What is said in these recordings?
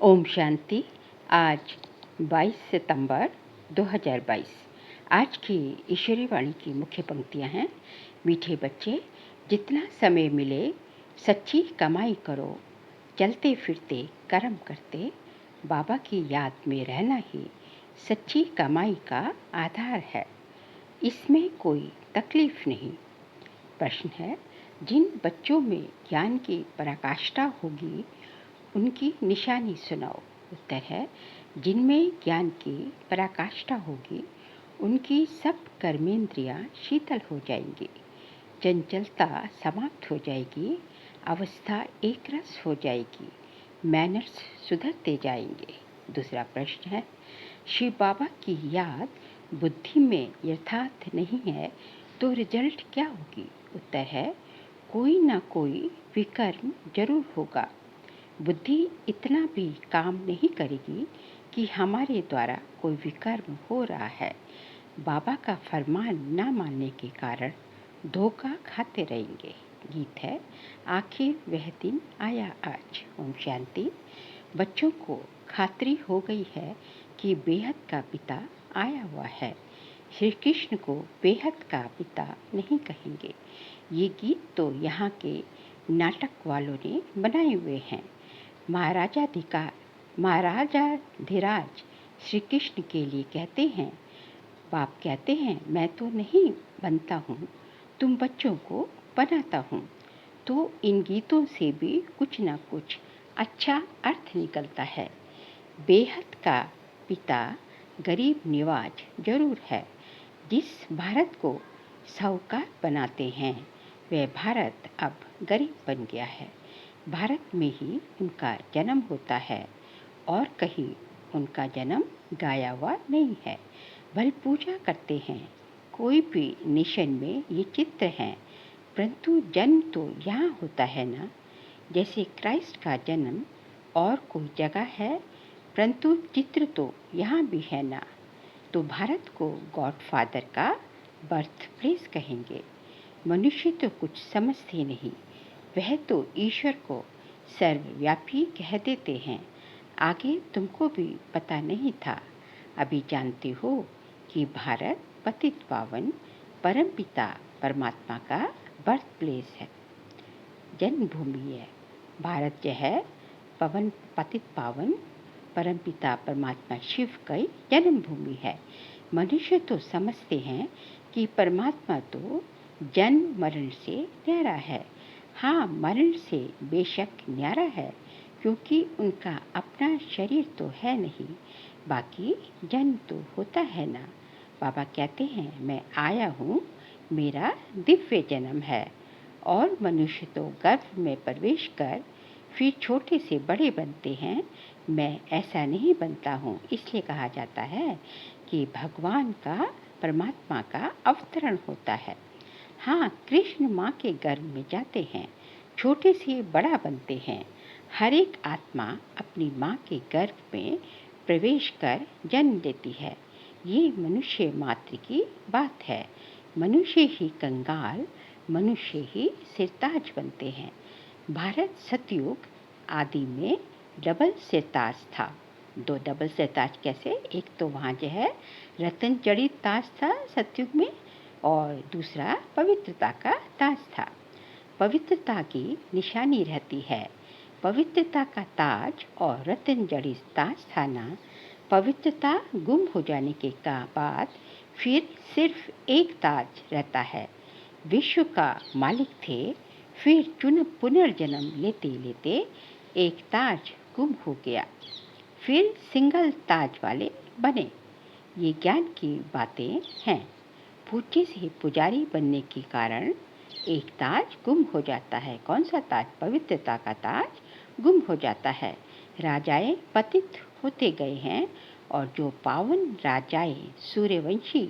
ओम शांति। आज 22 सितंबर 2022। आज की ईश्वरी वाणी की मुख्य पंक्तियां हैं। मीठे बच्चे, जितना समय मिले सच्ची कमाई करो, चलते फिरते कर्म करते, बाबा की याद में रहना ही सच्ची कमाई का आधार है। इसमें कोई तकलीफ नहीं। प्रश्न है, जिन बच्चों में ज्ञान की पराकाष्ठा होगी उनकी निशानी सुनाओ। उत्तर है, जिनमें ज्ञान की पराकाष्ठा होगी उनकी सब कर्मेंद्रियां शीतल हो जाएंगी, चंचलता समाप्त हो जाएगी, अवस्था एक रस हो जाएगी, मैनर्स सुधरते जाएंगे। दूसरा प्रश्न है, शिव बाबा की याद बुद्धि में यथार्थ नहीं है तो रिजल्ट क्या होगी? उत्तर है, कोई ना कोई विकर्म जरूर होगा। बुद्धि इतना भी काम नहीं करेगी कि हमारे द्वारा कोई विकर्म हो रहा है। बाबा का फरमान न मानने के कारण धोखा खाते रहेंगे। गीत है, आखिर वह दिन आया आज। ओम शांति। बच्चों को खातरी हो गई है कि बेहद का पिता आया हुआ है। श्री कृष्ण को बेहद का पिता नहीं कहेंगे। ये गीत तो यहाँ के नाटक वालों ने बनाए हुए हैं। महाराजा धीराज श्री कृष्ण के लिए कहते हैं, बाप कहते हैं, मैं तो नहीं बनता हूँ, तुम बच्चों को बनाता हूँ। तो इन गीतों से भी कुछ ना कुछ अच्छा अर्थ निकलता है। बेहद का पिता गरीब निवाज जरूर है। जिस भारत को साहूकार बनाते हैं वह भारत अब गरीब बन गया है। भारत में ही उनका जन्म होता है और कहीं उनका जन्म गाया हुआ नहीं है। बल पूजा करते हैं, कोई भी नेशन में ये चित्र हैं, परंतु जन्म तो यहाँ होता है ना। जैसे क्राइस्ट का जन्म और कोई जगह है, परंतु चित्र तो यहाँ भी है ना। तो भारत को गॉडफादर का बर्थ प्लेस कहेंगे। मनुष्य तो कुछ समझते नहीं, वह तो ईश्वर को सर्वव्यापी कह देते हैं। आगे तुमको भी पता नहीं था, अभी जानते हो कि भारत पतित पावन परमपिता परमात्मा का बर्थ प्लेस है, जन्मभूमि है। भारत जो है पवन पतित पावन परमपिता परमात्मा शिव की जन्मभूमि है। मनुष्य तो समझते हैं कि परमात्मा तो जन्म मरण से न्यारा है। हाँ, मरण से बेशक न्यारा है, क्योंकि उनका अपना शरीर तो है नहीं, बाकी जन्म तो होता है ना। बाबा कहते हैं, मैं आया हूँ, मेरा दिव्य जन्म है। और मनुष्य तो गर्भ में प्रवेश कर फिर छोटे से बड़े बनते हैं। मैं ऐसा नहीं बनता हूँ, इसलिए कहा जाता है कि भगवान का परमात्मा का अवतरण होता है। हाँ, कृष्ण माँ के गर्भ में जाते हैं, छोटे से बड़ा बनते हैं। हर एक आत्मा अपनी माँ के गर्भ में प्रवेश कर जन्म लेती है। ये मनुष्य मात्र की बात है। मनुष्य ही कंगाल, मनुष्य ही सिरताज बनते हैं। भारत सतयुग आदि में डबल सिरताज था। दो डबल सिरताज कैसे? एक तो वहाँ जो है रतन जड़ित ताज था सतयुग में, और दूसरा पवित्रता का ताज था। पवित्रता की निशानी रहती है। पवित्रता का ताज और रतन जड़ित ताज था ना। पवित्रता गुम हो जाने के बाद फिर सिर्फ एक ताज रहता है। विश्व का मालिक थे, फिर पुनर्जन्म लेते लेते एक ताज गुम हो गया, फिर सिंगल ताज वाले बने। ये ज्ञान की बातें हैं। पूज्य से पुजारी बनने के कारण एक ताज गुम हो जाता है। कौन सा ताज? पवित्रता का ताज गुम हो जाता है। राजाएं पतित होते गए हैं, और जो पावन राजाएं सूर्यवंशी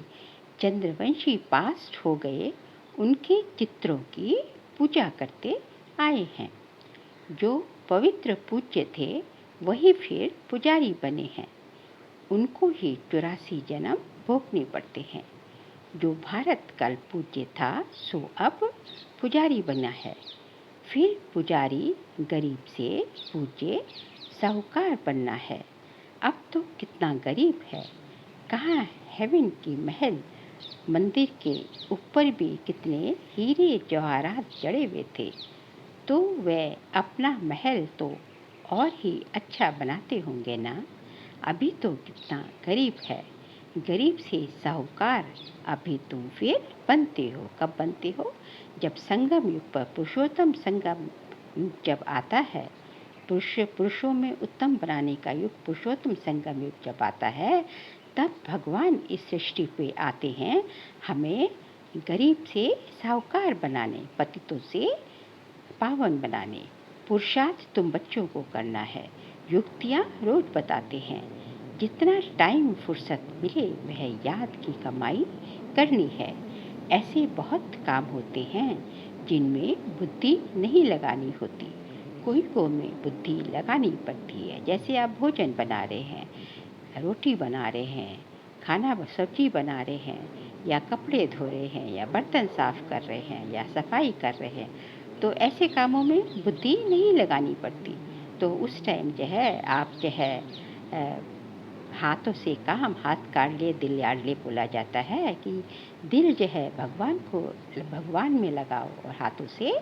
चंद्रवंशी पास्ट हो गए, उनके चित्रों की पूजा करते आए हैं। जो पवित्र पूज्य थे वही फिर पुजारी बने हैं। उनको ही 84 जन्म भोगने पड़ते हैं। जो भारत कल पूज्य था सो अब पुजारी बना है। फिर पुजारी गरीब से पूज्य साहूकार बनना है। अब तो कितना गरीब है, कहाँ हेवन की महल, मंदिर के ऊपर भी कितने हीरे जवाहरात जड़े हुए थे, तो वह अपना महल तो और ही अच्छा बनाते होंगे ना। अभी तो कितना गरीब है, गरीब से साहूकार अभी तुम फिर बनते हो। कब बनते हो? जब संगम युग पर पुरुषोत्तम संगम युग जब आता है, पुरुषों में उत्तम बनाने का युग पुरुषोत्तम संगम युग जब आता है, तब भगवान इस सृष्टि पे आते हैं हमें गरीब से साहूकार बनाने, पतितों से पावन बनाने। पुरुषार्थ तुम बच्चों को करना है, युक्तियाँ रोज बताते हैं। जितना टाइम फुर्सत मिले वह याद की कमाई करनी है। ऐसे बहुत काम होते हैं जिनमें बुद्धि नहीं लगानी होती, कोई को में बुद्धि लगानी पड़ती है। जैसे आप भोजन बना रहे हैं, रोटी बना रहे हैं, खाना सब्जी बना रहे हैं, या कपड़े धो रहे हैं, या बर्तन साफ कर रहे हैं, या सफाई कर रहे हैं, तो ऐसे कामों में बुद्धि नहीं लगानी पड़ती। तो उस टाइम जो है आप जो है हाथों से काम, हाथ काट ले दिल यार ले बोला जाता है कि दिल जो है भगवान में लगाओ और हाथों से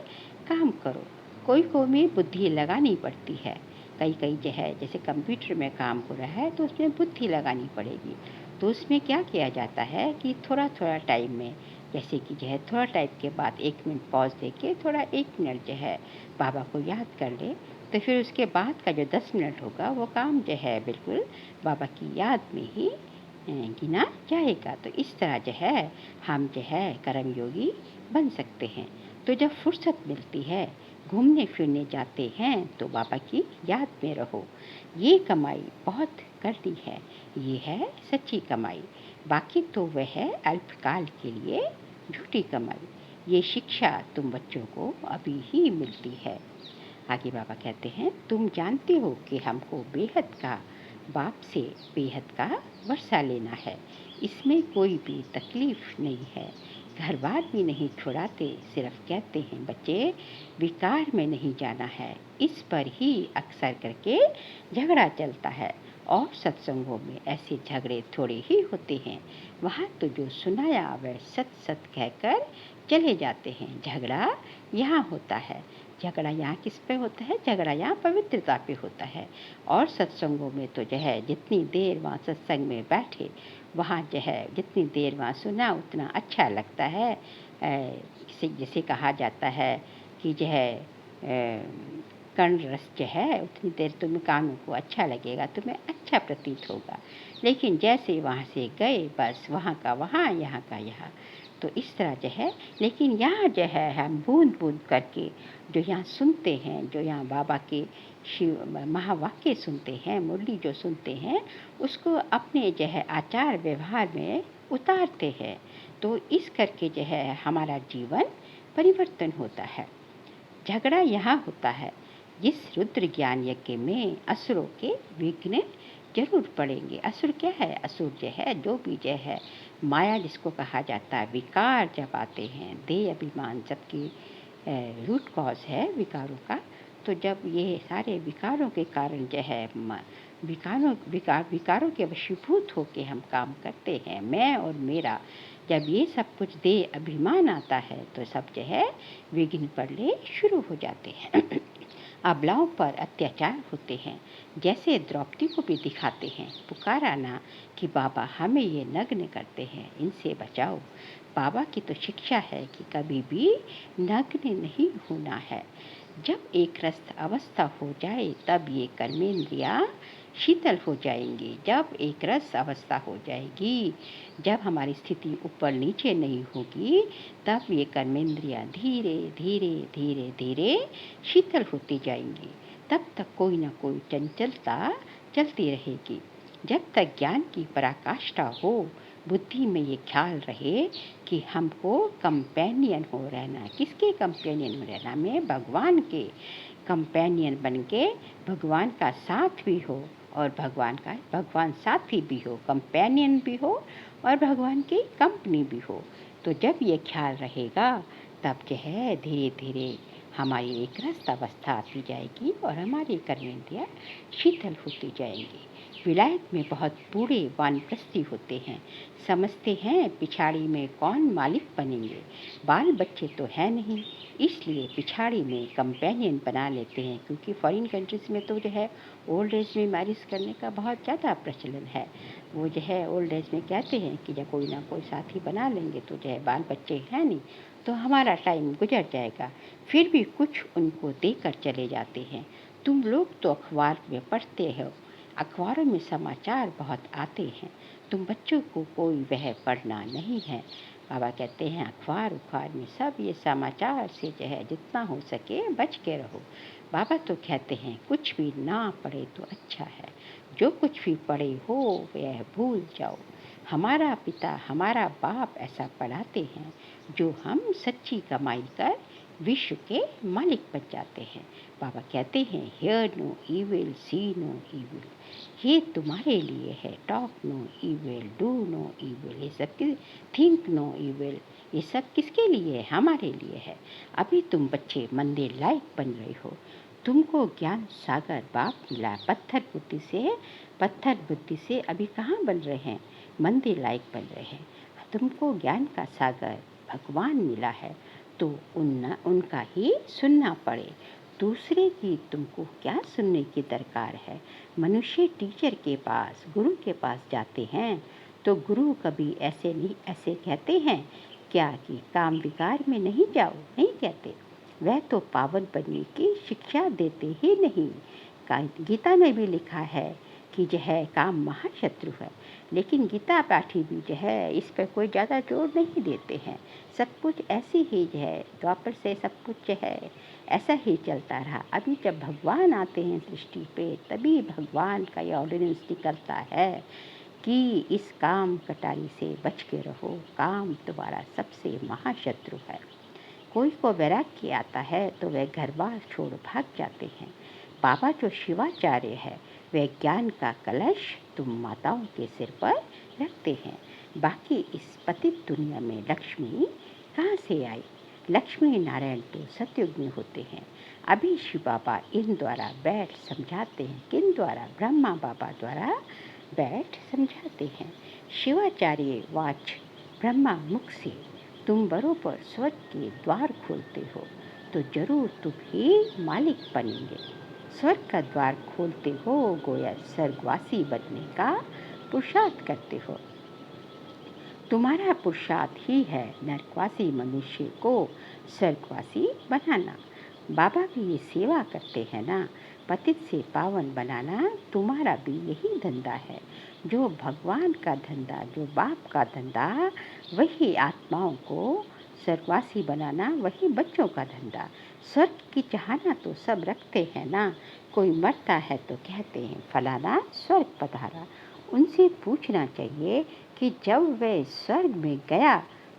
काम करो। कोई में बुद्धि लगानी पड़ती है, कई जो है जैसे कंप्यूटर में काम हो रहा है तो उसमें बुद्धि लगानी पड़ेगी। तो उसमें क्या किया जाता है कि थोड़ा टाइम में, जैसे कि जो है थोड़ा टाइम के बाद 1 मिनट पॉज देके थोड़ा 1 मिनट जो है बाबा को याद कर ले, तो फिर उसके बाद का जो 10 मिनट होगा वो काम जो है बिल्कुल बाबा की याद में ही गिना जाएगा। तो इस तरह जो है हम जो है कर्मयोगी बन सकते हैं। तो जब फुर्सत मिलती है, घूमने फिरने जाते हैं, तो बाबा की याद में रहो। ये कमाई बहुत करनी है, ये है सच्ची कमाई। बाकी तो वह है अल्पकाल के लिए झूठी कमाई। ये शिक्षा तुम बच्चों को अभी ही मिलती है। आगे बाबा कहते हैं, तुम जानते हो कि हमको बेहद का बाप से बेहद का वर्षा लेना है, इसमें कोई भी तकलीफ नहीं है। घर बार भी नहीं छुड़ाते, सिर्फ कहते हैं बच्चे विकार में नहीं जाना है। इस पर ही अक्सर करके झगड़ा चलता है, और सत्संगों में ऐसे झगड़े थोड़े ही होते हैं। वहाँ तो जो सुनाया वह सत कहकर चले जाते हैं। झगड़ा यहाँ होता है। झगड़ा यहाँ किस पे होता है? झगड़ा यहाँ पवित्रता पे होता है। और सत्संगों में तो जो है जितनी देर वहाँ सत्संग में बैठे, वहाँ जो है जितनी देर वहाँ सुना उतना अच्छा लगता है। जैसे कहा जाता है कि जो है कर्ण रस जो है उतनी देर तुम्हें कानों को अच्छा लगेगा, तुम्हें अच्छा प्रतीत होगा। लेकिन जैसे वहाँ से गए बस वहाँ का वहाँ, यहाँ का यहाँ, तो इस तरह जो है। लेकिन यहाँ जो है हम बूंद बूंद करके जो यहाँ सुनते हैं, जो यहाँ बाबा के शिव महावाक्य सुनते हैं, मुरली जो सुनते हैं, उसको अपने जो है आचार व्यवहार में उतारते हैं। तो इस करके जो है हमारा जीवन परिवर्तन होता है। झगड़ा यहाँ होता है, जिस रुद्र ज्ञान यज्ञ में असुरों के विघ्न जरूर पड़ेंगे। असुर क्या है? असुर जो है जो भी जो है माया जिसको कहा जाता है, विकार जब आते हैं, देह अभिमान सबकी रूट कॉज है विकारों का। तो जब ये सारे विकारों के कारण जो है विकारों के वशीभूत होके हम काम करते हैं, मैं और मेरा, जब ये सब कुछ देह अभिमान आता है तो सब जो है विघ्न पड़ने शुरू हो जाते हैं। अबलाओं पर अत्याचार होते हैं, जैसे द्रौपदी को भी दिखाते हैं। पुकारा ना कि बाबा हमें ये नग्न करते हैं, इनसे बचाओ। बाबा की तो शिक्षा है कि कभी भी नग्न नहीं होना है। जब एक रस अवस्था हो जाए तब ये कर्मेंद्रियाँ शीतल हो जाएंगी। जब एक रस अवस्था हो जाएगी, जब हमारी स्थिति ऊपर नीचे नहीं होगी, तब ये कर्मेंद्रियाँ धीरे धीरे धीरे धीरे शीतल होती जाएंगी। तब तक कोई ना कोई चंचलता चलती रहेगी। जब तक ज्ञान की पराकाष्ठा हो, बुद्धि में ये ख्याल रहे कि हमको कंपेनियन हो रहना। किसके कंपेनियन में रहना? में भगवान के कंपेनियन बन के भगवान का साथ भी हो, और भगवान साथी भी हो, कंपेनियन भी हो, और भगवान की कंपनी भी हो। तो जब ये ख्याल रहेगा तब जो है धीरे धीरे हमारी एक रास्ता अवस्था आती जाएगी और हमारी कर्मेंद्रियाँ शीतल होती जाएंगी। विलायत में बहुत बूढ़े वानप्रस्थी होते हैं, समझते हैं पिछाड़ी में कौन मालिक बनेंगे, बाल बच्चे तो है नहीं, इसलिए पिछाड़ी में कंपेनियन बना लेते हैं। क्योंकि फॉरेन कंट्रीज़ में तो जो है ओल्ड एज में मैरिज करने का बहुत ज़्यादा प्रचलन है। वो जो है ओल्ड एज में कहते हैं कि जब कोई ना कोई साथी बना लेंगे तो जो है बाल बच्चे हैं नहीं तो हमारा टाइम गुजर जाएगा। फिर भी कुछ उनको देकर चले जाते हैं। तुम लोग तो अखबार में पढ़ते हो, अखबारों में समाचार बहुत आते हैं, तुम बच्चों को कोई वह पढ़ना नहीं है। बाबा कहते हैं अखबार में सब ये समाचार से जो है जितना हो सके बच के रहो। बाबा तो कहते हैं कुछ भी ना पढ़े तो अच्छा है, जो कुछ भी पढ़े हो वह भूल जाओ। हमारा पिता हमारा बाप ऐसा पढ़ाते हैं जो हम सच्ची कमाई कर विश्व के मालिक बन जाते हैं। बाबा कहते हैं hear no evil, see no evil, ये तुम्हारे लिए है। Talk no evil, do no evil, ये सब थिंक नो इविल, ये सब किसके लिए है? हमारे लिए है। अभी तुम बच्चे मंदिर लायक बन रहे हो, तुमको ज्ञान सागर बाप मिला। पत्थर बुद्धि से अभी कहाँ बन रहे हैं, मंदिर लायक बन रहे हैं। तुमको ज्ञान का सागर भगवान मिला है तो उनका ही सुनना पड़े, दूसरे की तुमको क्या सुनने की दरकार है। मनुष्य टीचर के पास गुरु के पास जाते हैं तो गुरु कभी ऐसे कहते हैं क्या कि काम विकार में नहीं जाओ, नहीं कहते। वह तो पावन बनने की शिक्षा देते ही नहीं। गीता में भी लिखा है कि जो है काम महाशत्रु है, लेकिन गीता पाठी भी जो है इस पर कोई ज़्यादा जोर नहीं देते हैं। सब कुछ ऐसे ही जो है द्वापर से सब कुछ जो है ऐसा ही चलता रहा। अभी जब भगवान आते हैं सृष्टि पे तभी भगवान का ये ऑर्डिनेंस निकलता है कि इस काम कटारी से बच के रहो, काम तुम्हारा सबसे महाशत्रु है। कोई को वैराग्य आता है तो वह घर बार छोड़ भाग जाते हैं। बाबा जो शिवाचार्य है वह ज्ञान का कलश तुम माताओं के सिर पर रखते हैं। बाकी इस पतित दुनिया में लक्ष्मी कहाँ से आई? लक्ष्मी नारायण तो सतयुग में होते हैं। अभी शिव बाबा इन द्वारा बैठ समझाते हैं। किन द्वारा? ब्रह्मा बाबा द्वारा बैठ समझाते हैं। शिवाचार्य वाच ब्रह्मा मुख से तुम बरोबर स्वर्ग के द्वार खोलते हो तो जरूर तुम ही मालिक बनेंगे। स्वर्ग का द्वार खोलते हो गोया स्वर्गवासी बनने का पुरुषार्थ करते हो। तुम्हारा पुरुषार्थ ही है नरकवासी मनुष्य को स्वर्गवासी बनाना। बाबा भी ये सेवा करते हैं ना, पतित से पावन बनाना तुम्हारा भी यही धंधा है। जो भगवान का धंधा, जो बाप का धंधा, वही आत्माओं को स्वर्गवासी बनाना, वही बच्चों का धंधा। स्वर्ग की चाहना तो सब रखते हैं ना, कोई मरता है तो कहते हैं फलाना स्वर्ग पधारा। उनसे पूछना चाहिए कि जब वह स्वर्ग में गया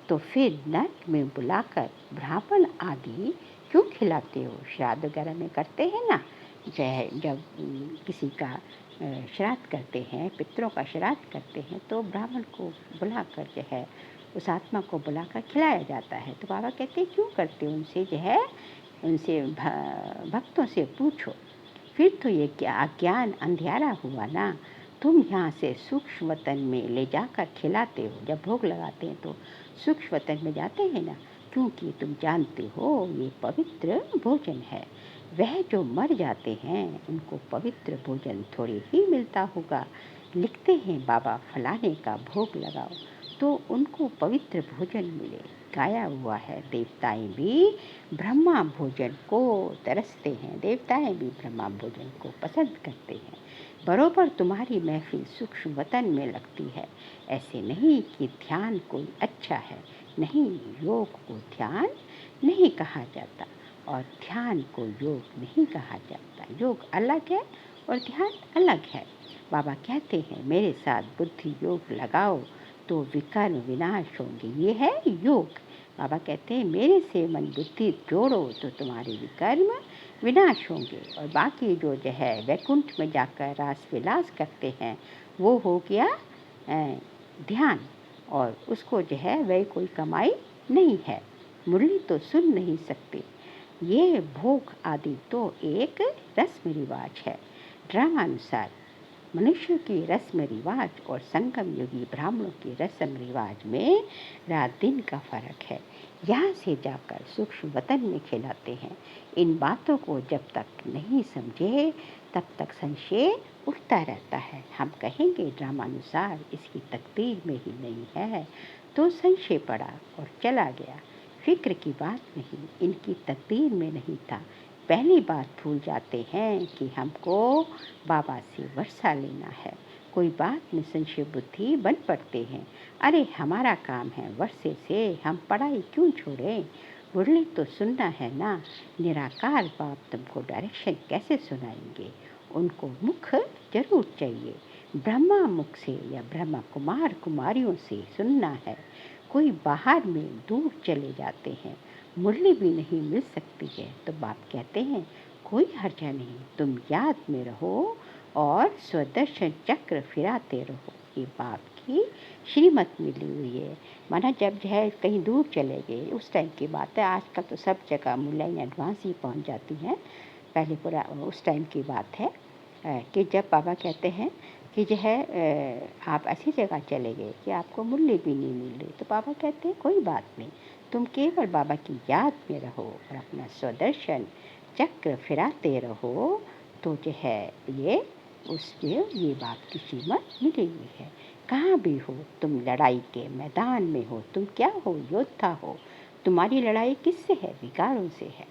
तो फिर नरक में बुलाकर ब्राह्मण आदि क्यों खिलाते हो? श्राद्ध वगैरह में करते हैं ना, जब किसी का श्राद्ध करते हैं, पितरों का श्राद्ध करते हैं तो ब्राह्मण को बुलाकर जो है उस आत्मा को बुलाकर खिलाया जाता है। तो बाबा कहते हैं क्यों करते हो? उनसे जो है उनसे भक्तों से पूछो। फिर तो ये क्या अज्ञान अंधियारा हुआ ना। तुम यहाँ से सूक्ष्म वतन में ले जाकर खिलाते हो, जब भोग लगाते हैं तो सूक्ष्म वतन में जाते हैं ना, क्योंकि तुम जानते हो ये पवित्र भोजन है। वह जो मर जाते हैं उनको पवित्र भोजन थोड़ी ही मिलता होगा। लिखते हैं बाबा फलाने का भोग लगाओ तो उनको पवित्र भोजन मिले। गाया हुआ है देवताएं भी ब्रह्मा भोजन को तरसते हैं, देवताएं भी ब्रह्मा भोजन को पसंद करते हैं। बरोबर तुम्हारी महफिल सूक्ष्म वतन में लगती है। ऐसे नहीं कि ध्यान कोई अच्छा है, नहीं, योग को ध्यान नहीं कहा जाता और ध्यान को योग नहीं कहा जाता। योग अलग है और ध्यान अलग है। बाबा कहते हैं मेरे साथ बुद्धि योग लगाओ तो विकर्म विनाश होंगे, ये है योग। बाबा कहते हैं मेरे से मन बुद्धि जोड़ो तो तुम्हारे विकर्म विनाश होंगे। और बाकी जो है वैकुंठ में जाकर रास विलास करते हैं वो हो गया ध्यान, और उसको जो है वह कोई कमाई नहीं है। मुरली तो सुन नहीं सकते, ये भोग आदि तो एक रस्म रिवाज है। ड्रामानुसार मनुष्य की रस्म रिवाज और संगम युगी ब्राह्मणों की रस्म रिवाज में रात दिन का फर्क है। यहाँ से जाकर सूक्ष्म वतन में खिलाते हैं। इन बातों को जब तक नहीं समझे तब तक संशय उठता रहता है। हम कहेंगे ड्रामानुसार इसकी तकदीर में ही नहीं है, तो संशय पड़ा और चला गया। फिक्र की बात नहीं, इनकी तकदीर में नहीं था। पहली बात भूल जाते हैं कि हमको बाबा से वर्षा लेना है। कोई बात में संशय बुद्धि बन पड़ते हैं। अरे हमारा काम है वर्षे से, हम पढ़ाई क्यों छोड़ें? मुरली तो सुनना है ना। निराकार बाप तुमको डायरेक्शन कैसे सुनाएंगे? उनको मुख जरूर चाहिए। ब्रह्मा मुख से या ब्रह्मा कुमार कुमारियों से सुनना है। कोई बाहर में दूर चले जाते हैं, मुरली भी नहीं मिल सकती है, तो बाप कहते हैं कोई हर्जा नहीं, तुम याद में रहो और स्वदर्शन चक्र फिराते रहो। ये बाप की श्रीमत मिली हुई है। माना जब जो है कहीं दूर चले गए उस टाइम की बात है। आजकल तो सब जगह मुरलियाँ एडवांस ही पहुंच जाती हैं। पहले पूरा उस टाइम की बात है कि जब बाबा कहते हैं कि जो है आप ऐसी जगह चले गए कि आपको मुरली भी नहीं मिल रही, तो बाबा कहते हैं कोई बात नहीं, तुम केवल बाबा की याद में रहो और अपना स्वदर्शन चक्र फिराते रहो। तो जो है ये उसके ये बात की कीमत मिली हुई है। कहाँ भी हो तुम, लड़ाई के मैदान में हो, तुम क्या हो? योद्धा हो। तुम्हारी लड़ाई किससे है? विकारों से है।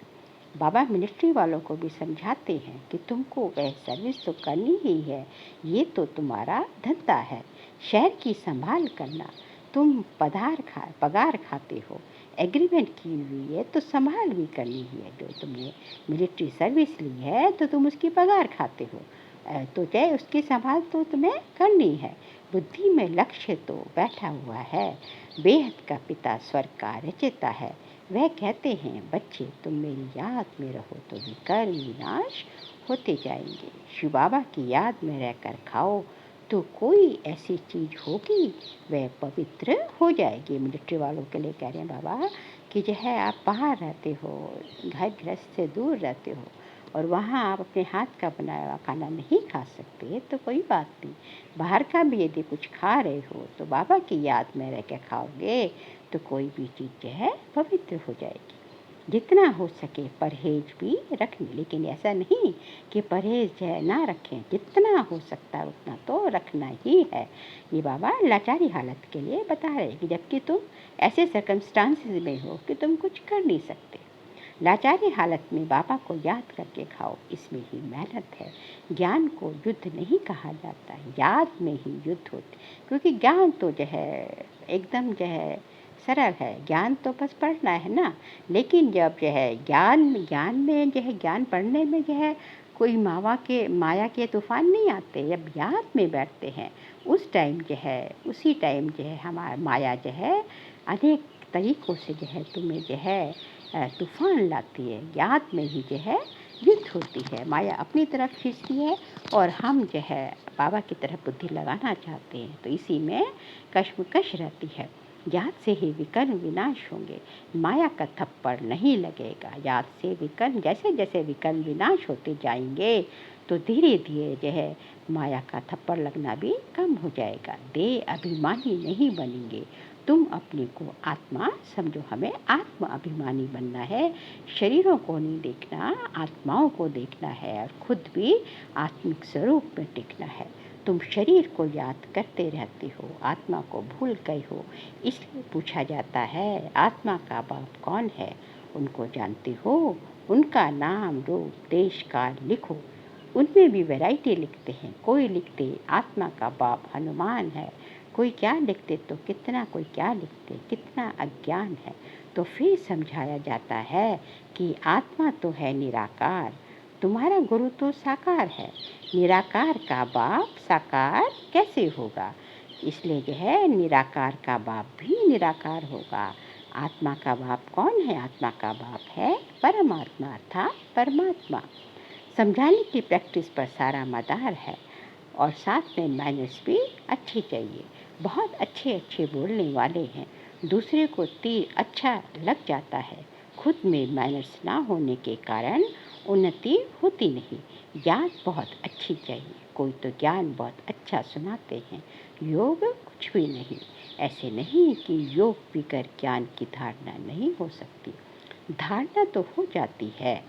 बाबा मिलिट्री वालों को भी समझाते हैं कि तुमको वह सर्विस तो करनी ही है, ये तो तुम्हारा धंधा है। शहर की संभाल करना, तुम पगार खाते हो, एग्रीमेंट की हुई है तो संभाल भी करनी ही है। जो तुमने मिलिट्री सर्विस ली है तो तुम उसकी पगार खाते हो, तो चाहे उसकी संभाल तो तुम्हें करनी है। बुद्धि में लक्ष्य तो बैठा हुआ है। बेहद का पिता स्वर्ग का रचयिता है। वह कहते हैं बच्चे तुम मेरी याद में रहो तो विकर्म विनाश होते जाएंगे। शिव बाबा की याद में रहकर खाओ तो कोई ऐसी चीज़ होगी वह पवित्र हो जाएगी। मिलिट्री वालों के लिए कह रहे हैं बाबा कि जो है आप बाहर रहते हो, घर गृहस्थ से दूर रहते हो और वहाँ आप अपने हाथ का बनाया हुआ खाना नहीं खा सकते, तो कोई बात नहीं, बाहर का भी यदि कुछ खा रहे हो तो बाबा की याद में रह के खाओगे तो कोई भी चीज़ जो है पवित्र हो जाएगी। जितना हो सके परहेज भी रखें, लेकिन ऐसा नहीं कि परहेज जो है ना रखें, जितना हो सकता है उतना तो रखना ही है। ये बाबा लाचारी हालत के लिए बता रहे कि जबकि तुम ऐसे सर्कमस्टांसेस में हो कि तुम कुछ कर नहीं सकते। लाचारी हालत में बाबा को याद करके खाओ, इसमें ही मेहनत है। ज्ञान को युद्ध नहीं कहा जाता, याद में ही युद्ध होती, क्योंकि ज्ञान तो जो है एकदम जो है सरल है। ज्ञान तो बस पढ़ना है ना। लेकिन जब जो है ज्ञान में जो है ज्ञान पढ़ने में जो है कोई माया के तूफान नहीं आते। जब याद में बैठते हैं उस टाइम जो है उसी टाइम जो है हमारा माया जो है अनेक तरीक़ों से जो है तुम्हें जो है तूफान लाती है। याद में ही जो है युद्ध होती है। माया अपनी तरफ खींचती है और हम जो है बाबा की तरफ बुद्धि लगाना चाहते हैं, तो इसी में कश्मकश रहती है। याद से ही विकर्म विनाश होंगे, माया का थप्पड़ नहीं लगेगा। याद से विकर्म जैसे जैसे विकर्म विनाश होते जाएंगे तो धीरे धीरे जो है माया का थप्पड़ लगना भी कम हो जाएगा। देह अभिमानी नहीं बनेंगे। तुम अपने को आत्मा समझो, हमें आत्म अभिमानी बनना है। शरीरों को नहीं देखना, आत्माओं को देखना है और खुद भी आत्मिक स्वरूप में टिकना है। तुम शरीर को याद करते रहते हो, आत्मा को भूल गए हो। इसलिए पूछा जाता है आत्मा का बाप कौन है? उनको जानते हो? उनका नाम रूप देश काल लिखो। उनमें भी वैरायटी लिखते हैं। कोई लिखते आत्मा का बाप हनुमान है, कोई क्या लिखते तो कितना, कोई क्या लिखते कितना अज्ञान है। तो फिर समझाया जाता है कि आत्मा तो है निराकार, तुम्हारा गुरु तो साकार है। निराकार का बाप साकार कैसे होगा? इसलिए जो है निराकार का बाप भी निराकार होगा। आत्मा का बाप कौन है? आत्मा का बाप है परमात्मा अर्थात परमात्मा। समझाने की प्रैक्टिस पर सारा मदार है और साथ में मैनर्स भी अच्छी चाहिए। बहुत अच्छे अच्छे बोलने वाले हैं, दूसरे को तीर अच्छा लग जाता है, खुद में मैनर्स ना होने के कारण उन्नति होती नहीं। याद बहुत अच्छी चाहिए। कोई तो ज्ञान बहुत अच्छा सुनाते हैं, योग कुछ भी नहीं। ऐसे नहीं कि योग बिगर ज्ञान की धारणा नहीं हो सकती। धारणा तो हो जाती है।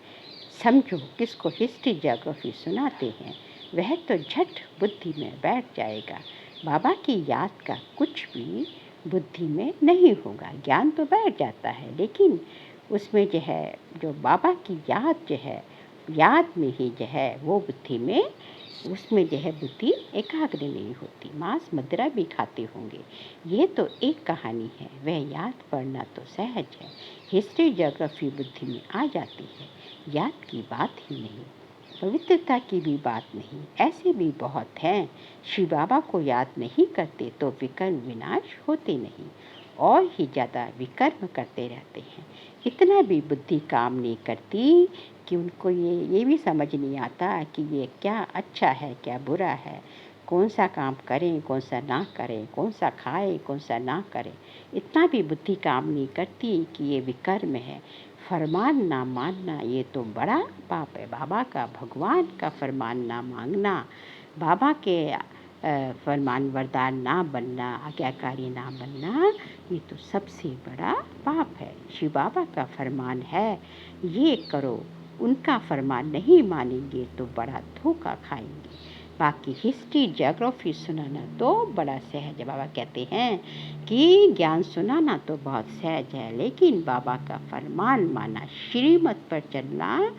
समझो, किसको हिस्ट्री ज्योग्राफी सुनाते हैं वह तो झट बुद्धि में बैठ जाएगा। बाबा की याद का कुछ भी बुद्धि में नहीं होगा। ज्ञान तो बैठ जाता है, लेकिन उसमें जो है, जो बाबा की याद जो है, याद में ही जो है वो बुद्धि में, उसमें जो है बुद्धि एकाग्र नहीं होती। मांस मदिरा भी खाते होंगे, ये तो एक कहानी है। वह याद पढ़ना तो सहज है। हिस्ट्री ज्योग्राफी बुद्धि में आ जाती है, याद की बात ही नहीं, पवित्रता की भी बात नहीं। ऐसे भी बहुत हैं, शिव बाबा को याद नहीं करते तो विकर्म विनाश होते नहीं, और ही ज़्यादा विकर्म करते रहते हैं। इतना भी बुद्धि काम नहीं करती कि उनको ये भी समझ नहीं आता कि ये क्या अच्छा है क्या बुरा है, कौन सा काम करें कौन सा ना करें, कौन सा खाएं कौन सा ना करें। इतना भी बुद्धि काम नहीं करती कि ये विकर्म है। फरमान ना मानना ये तो बड़ा पाप है। बाबा का, भगवान का फरमान ना मांगना, बाबा के फरमान वरदान ना बनना, आज्ञाकारी ना बनना, ये तो सबसे बड़ा पाप है। शिव बाबा का फरमान है ये करो, उनका फरमान नहीं मानेंगे तो बड़ा धोखा खाएंगे। बाकी हिस्ट्री ज्योग्राफी सुनाना तो बड़ा सहज है। बाबा कहते हैं कि ज्ञान सुनाना तो बहुत सहज है, लेकिन बाबा का फरमान माना, श्रीमत पर चलना,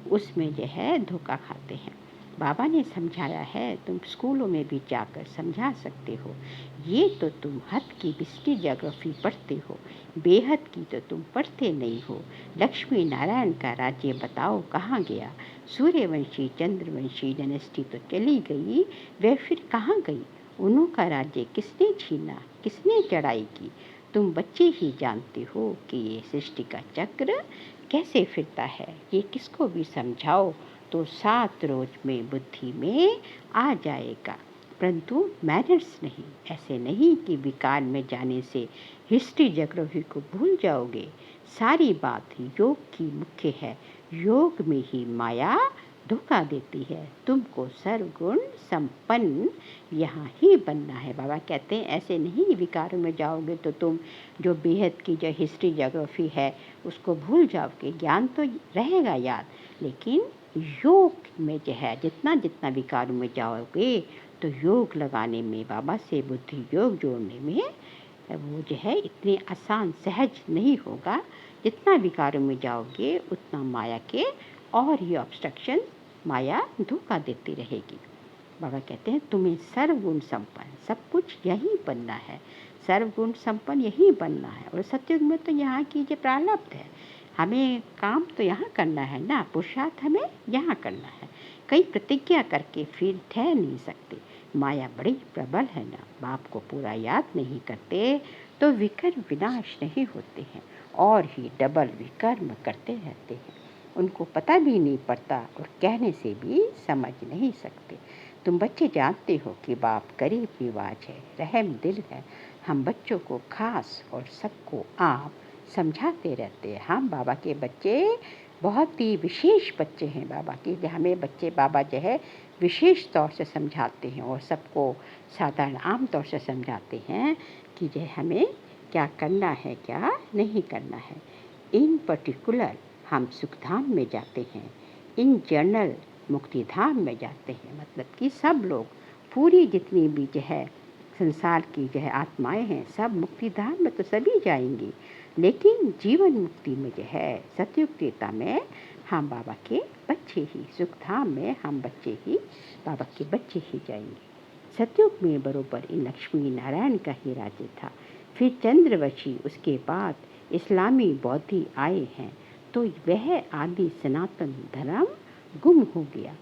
उसमें जो है धोखा खाते हैं। बाबा ने समझाया है, तुम स्कूलों में भी जाकर समझा सकते हो। ये तो तुम हद की हिस्ट्री ज्योग्राफी पढ़ते हो, बेहद की तो तुम पढ़ते नहीं हो। लक्ष्मी नारायण का राज्य बताओ कहाँ गया? सूर्यवंशी चंद्रवंशी डायनेस्टी तो चली गई, वह फिर कहाँ गई? उन्हों का राज्य किसने छीना, किसने चढ़ाई की? तुम बच्चे ही जानते हो कि ये सृष्टि का चक्र कैसे फिरता है। ये किसको भी समझाओ तो 7 रोज में बुद्धि में आ जाएगा, परंतु मैनर्स नहीं। ऐसे नहीं कि विकार में जाने से हिस्ट्री ज्योग्राफी को भूल जाओगे। सारी बात योग की मुख्य है। योग में ही माया धोखा देती है। तुमको सर्वगुण संपन्न यहाँ ही बनना है। बाबा कहते हैं ऐसे नहीं विकारों में जाओगे तो तुम जो बेहद की जो हिस्ट्री ज्योग्राफी है उसको भूल जाओगे। ज्ञान तो रहेगा याद, लेकिन योग में जो है जितना जितना विकारों में जाओगे तो योग लगाने में, बाबा से बुद्धि योग जोड़ने में वो जो है इतने आसान सहज नहीं होगा। जितना विकारों में जाओगे उतना माया के और ही ऑब्स्ट्रक्शन, माया धोखा देती रहेगी। बाबा कहते हैं तुम्हें सर्वगुण संपन्न सब कुछ यही बनना है। सर्वगुण संपन्न यही बनना है। और सत्युग में तो यहाँ की जो प्रारब्ध है, हमें काम तो यहाँ करना है ना, पुरुषार्थ हमें यहाँ करना है। कई प्रतिज्ञा करके फिर ठहर नहीं सकते। माया बड़ी प्रबल है ना। बाप को पूरा याद नहीं करते तो विकर्म विनाश नहीं होते हैं, और ही डबल विकर्म करते रहते हैं। उनको पता भी नहीं पड़ता और कहने से भी समझ नहीं सकते। तुम बच्चे जानते हो कि बाप गरीब निवाज है, रहम दिल है। हम बच्चों को खास और सबको आप समझाते रहते हैं। हम बाबा के बच्चे बहुत ही विशेष बच्चे हैं बाबा के। हमें बच्चे बाबा जो है विशेष तौर से समझाते हैं और सबको साधारण आम तौर से समझाते हैं कि जो हमें क्या करना है क्या नहीं करना है। इन पर्टिकुलर हम सुखधाम में जाते हैं, इन जनरल मुक्तिधाम में जाते हैं। मतलब कि सब लोग, पूरी जितनी भी जो है संसार की जो है आत्माएं हैं, सब मुक्तिधाम में तो सभी जाएंगी, लेकिन जीवन मुक्ति में जो है सतयुग त्रेता में हम बाबा के बच्चे ही, सुखधाम में हम बच्चे ही, बाबा के बच्चे ही जाएंगे। सतयुग में बरोबर इन लक्ष्मी नारायण का ही राज्य था। फिर चंद्रवंशी, उसके बाद इस्लामी बौद्धि आए हैं, तो वह आदि सनातन धर्म गुम हो गया।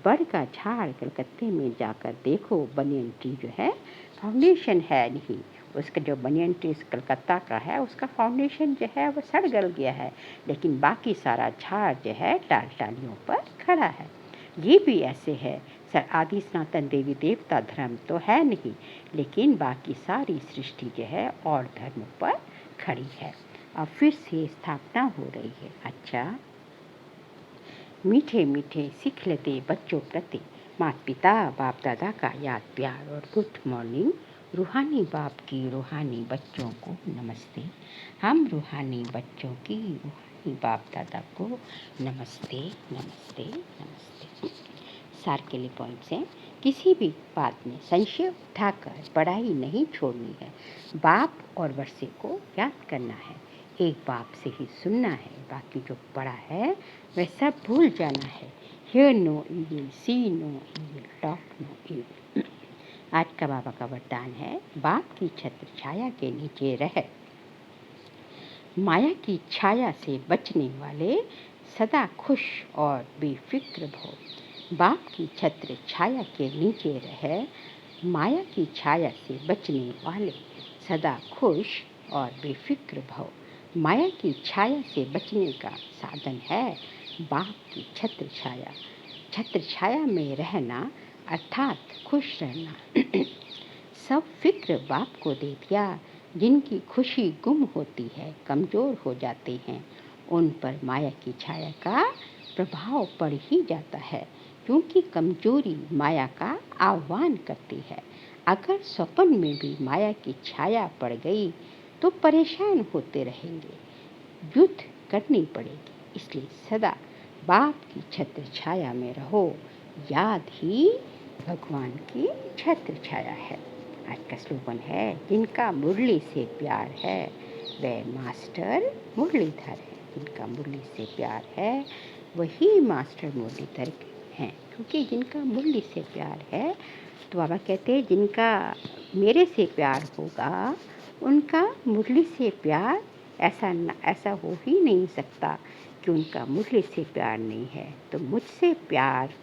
बड़ का झाड़ कलकत्ते में जाकर देखो, बनियन ट्री जो है फाउंडेशन है नहीं। उसका जो बनियन ट्री कलकत्ता का है उसका फाउंडेशन जो है वो सड़ गल गया है, लेकिन बाकी सारा झाड़ जो है टाल टालियों पर खड़ा है। ये भी ऐसे है। आदि सनातन देवी देवता धर्म तो है नहीं, लेकिन बाकी सारी सृष्टि जो है और धर्म पर खड़ी है। अब फिर से स्थापना हो रही है। अच्छा, मीठे मीठे सीख लेते बच्चों प्रति माता पिता बाप दादा का याद प्यार और गुड मॉर्निंग। रूहानी बाप की रूहानी बच्चों को नमस्ते। हम रूहानी बच्चों की रूहानी बाप दादा को नमस्ते नमस्ते नमस्ते। सार के लिए पॉइंट्स हैं। किसी भी बात में संशय उठाकर पढ़ाई नहीं छोड़नी है। बाप और वर्षे को याद करना है। एक बाप से ही सुनना है, बाकी जो पढ़ा है वह सब भूल जाना है। Hear no evil, see no evil, talk no evil. आज का बाबा का वरदान है, बाप की छत्र छाया के नीचे रह। माया की छाया से बचने वाले सदा खुश और बेफिक्र भव। बाप की छत्र छाया के नीचे रह। माया की छाया से बचने वाले सदा खुश और बेफिक्र भव। माया की छाया से बचने का साधन है बाप की छत्र छाया। छत्र छाया में रहना अर्थात खुश रहना। सब फिक्र बाप को दे दिया। जिनकी खुशी गुम होती है, कमज़ोर हो जाते हैं, उन पर माया की छाया का प्रभाव पड़ ही जाता है, क्योंकि कमजोरी माया का आह्वान करती है। अगर स्वप्न में भी माया की छाया पड़ गई तो परेशान होते रहेंगे, युद्ध करनी पड़ेगी। इसलिए सदा बाप की छत्र छाया में रहो। याद ही भगवान की छत्र छाया है। आज का स्लोगन है, जिनका मुरली से प्यार है वह मास्टर मुरलीधर है। जिनका मुरली से प्यार है वही मास्टर मुरलीधर हैं। क्योंकि जिनका मुरली से प्यार है, तो बाबा कहते हैं जिनका मेरे से प्यार होगा उनका मुरली से प्यार ऐसा हो ही नहीं सकता कि उनका मुरली से प्यार नहीं है। तो मुझसे प्यार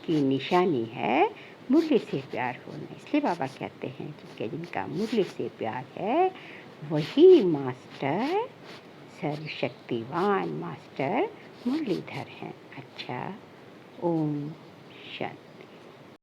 की निशानी है मुरली से प्यार होना। इसलिए बाबा कहते हैं कि जिनका मुरली से प्यार है वही मास्टर सर्वशक्तिवान मास्टर मुरलीधर हैं। अच्छा, ओम शांति।